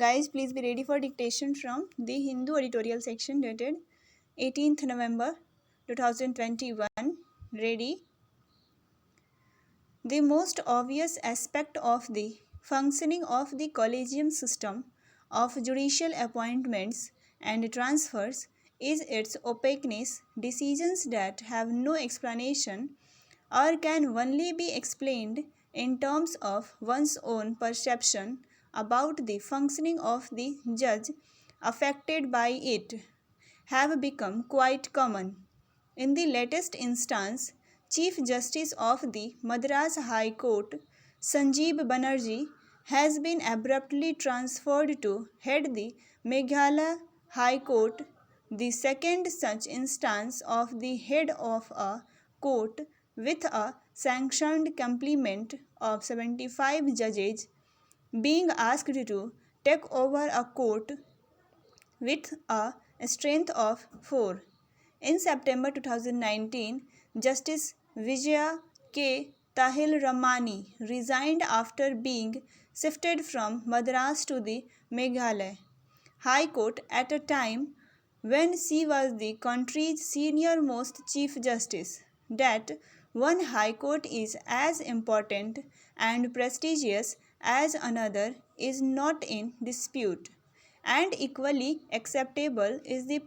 Guys, please be ready for dictation from the Hindu editorial section dated 18th November 2021. Ready? The most obvious aspect of the functioning of the collegium system of judicial appointments and transfers is its opaqueness. Decisions that have no explanation or can only be explained in terms of one's own perception about the functioning of the judge affected by it have become quite common. In the latest instance, Chief Justice of the Madras High Court, Sanjeev Banerjee, has been abruptly transferred to head the Meghalaya High Court, the second such instance of the head of a court with a sanctioned complement of 75 judges being asked to take over a court with a strength of 4. In September 2019, Justice Vijaya K. Tahil Ramani resigned after being shifted from Madras to the Meghalaya High Court at a time when she was the country's senior most Chief Justice. That one High Court is as important and prestigious as another is not in dispute, and equally acceptable is the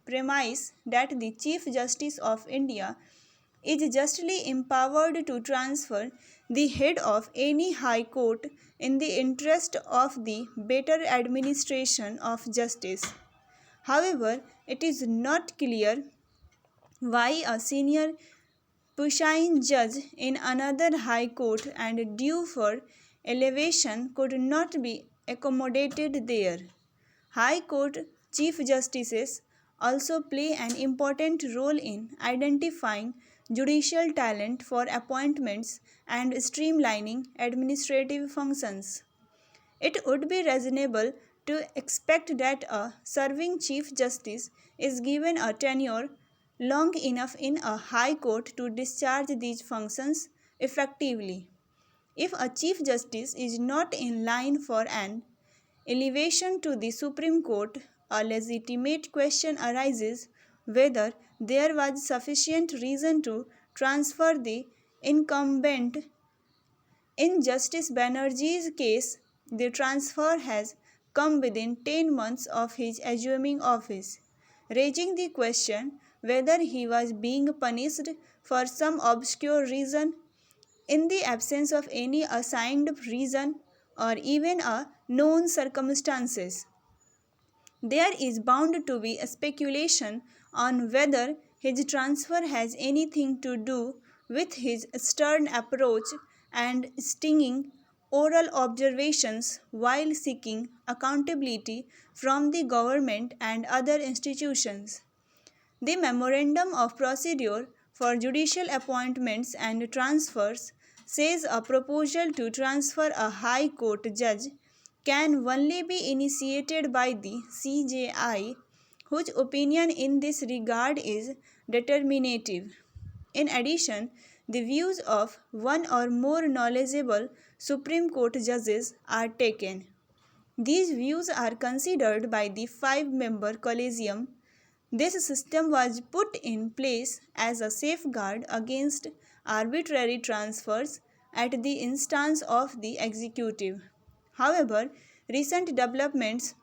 premise that the Chief Justice of India is justly empowered to transfer the head of any high court in the interest of the better administration of justice. However, it is not clear why a senior Pushine judge in another high court and due for elevation could not be accommodated there. High Court Chief Justices also play an important role in identifying judicial talent for appointments and streamlining administrative functions. It would be reasonable to expect that a serving Chief Justice is given a tenure long enough in a High Court to discharge these functions effectively. If a Chief Justice is not in line for an elevation to the Supreme Court, a legitimate question arises whether there was sufficient reason to transfer the incumbent. In Justice Banerjee's case, the transfer has come within 10 months of his assuming office, raising the question whether he was being punished for some obscure reason. In the absence of any assigned reason or even a known circumstances, there is bound to be a speculation on whether his transfer has anything to do with his stern approach and stinging oral observations while seeking accountability from the government and other institutions. The Memorandum of Procedure for Judicial Appointments and Transfers says a proposal to transfer a High Court judge can only be initiated by the CJI, whose opinion in this regard is determinative. In addition, the views of one or more knowledgeable Supreme Court judges are taken. These views are considered by the five-member collegium. This system was put in place as a safeguard against arbitrary transfers at the instance of the executive. However, recent developments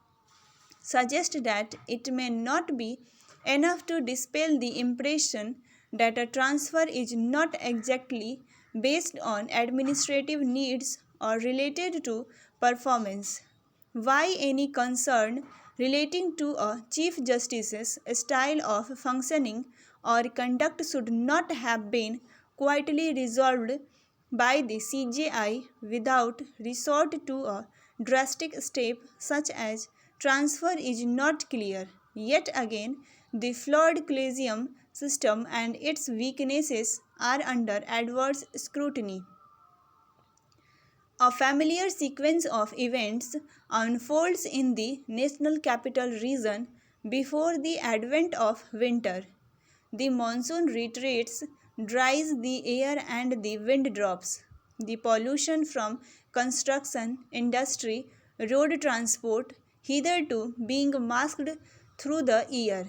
suggest that it may not be enough to dispel the impression that a transfer is not exactly based on administrative needs or related to performance. Why any concern relating to a Chief Justice's style of functioning or conduct should not have been quietly resolved by the CJI without resort to a drastic step such as transfer is not clear. Yet again, the flawed collegium system and its weaknesses are under adverse scrutiny. A familiar sequence of events unfolds in the national capital region before the advent of winter. The monsoon retreats, dries the air and the wind drops. The pollution from construction industry road transport, hitherto being masked through the air,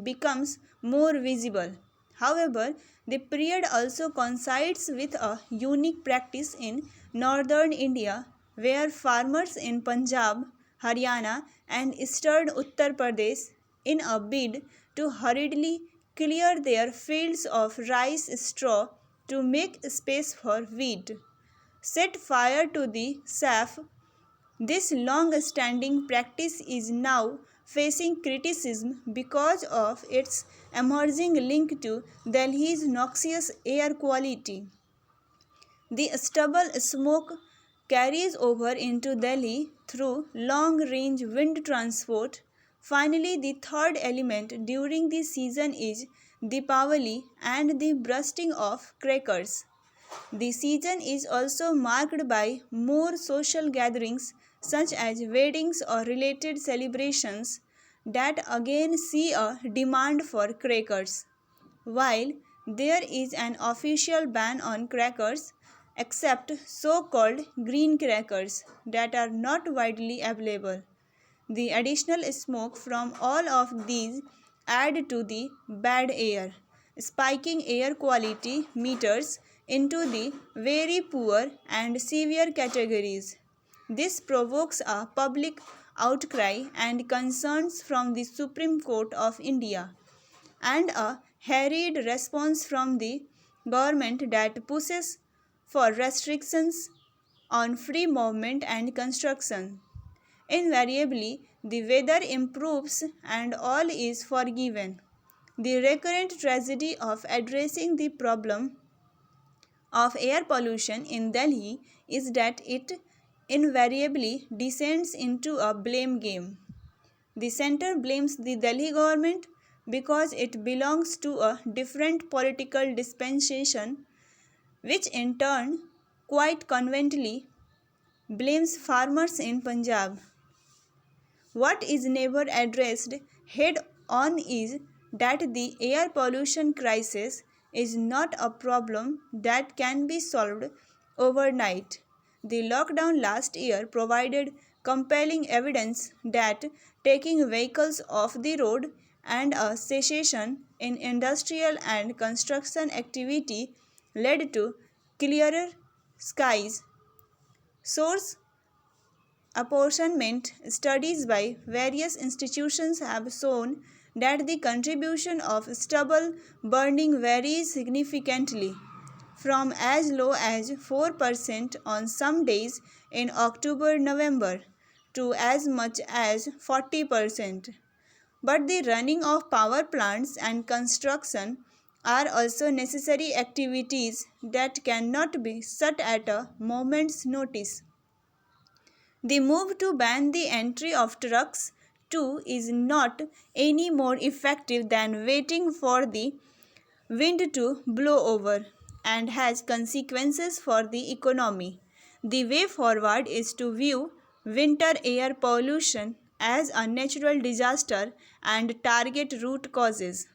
becomes more visible. However, the period also coincides with a unique practice in northern India where farmers in Punjab, Haryana, and eastern Uttar Pradesh, in a bid to hurriedly clear their fields of rice straw to make space for wheat, set fire to the chaff. This long standing practice is now facing criticism because of its emerging link to Delhi's noxious air quality. The stubble smoke carries over into Delhi through long range wind transport. Finally, the third element during the season is Deepavali and the bursting of crackers. The season is also marked by more social gatherings such as weddings or related celebrations that again see a demand for crackers. While there is an official ban on crackers, except so called green crackers that are not widely available, the additional smoke from all of these add to the bad air, spiking air quality meters into the very poor and severe categories. This provokes a public outcry and concerns from the Supreme Court of India and a harried response from the government that pushes for restrictions on free movement and construction. Invariably, the weather improves and all is forgiven. The recurrent tragedy of addressing the problem of air pollution in Delhi is that it invariably descends into a blame game. The center blames the Delhi government because it belongs to a different political dispensation, which in turn quite conveniently blames farmers in Punjab. What is never addressed head on is that the air pollution crisis is not a problem that can be solved overnight. The lockdown last year provided compelling evidence that taking vehicles off the road and a cessation in industrial and construction activity led to clearer skies. Source apportionment studies by various institutions have shown that the contribution of stubble burning varies significantly, from as low as 4% on some days in October November to as much as 40%. But the running of power plants and construction are also necessary activities that cannot be shut at a moment's notice. The move to ban the entry of trucks too is not any more effective than waiting for the wind to blow over and has consequences for the economy. The way forward is to view winter air pollution as a natural disaster and target root causes.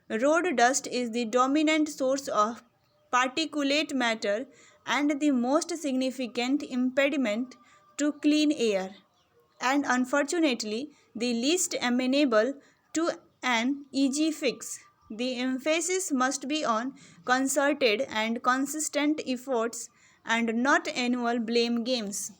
Road dust is the dominant source of particulate matter and the most significant impediment to clean air, and unfortunately, the least amenable to an easy fix. The emphasis must be on concerted and consistent efforts and not annual blame games.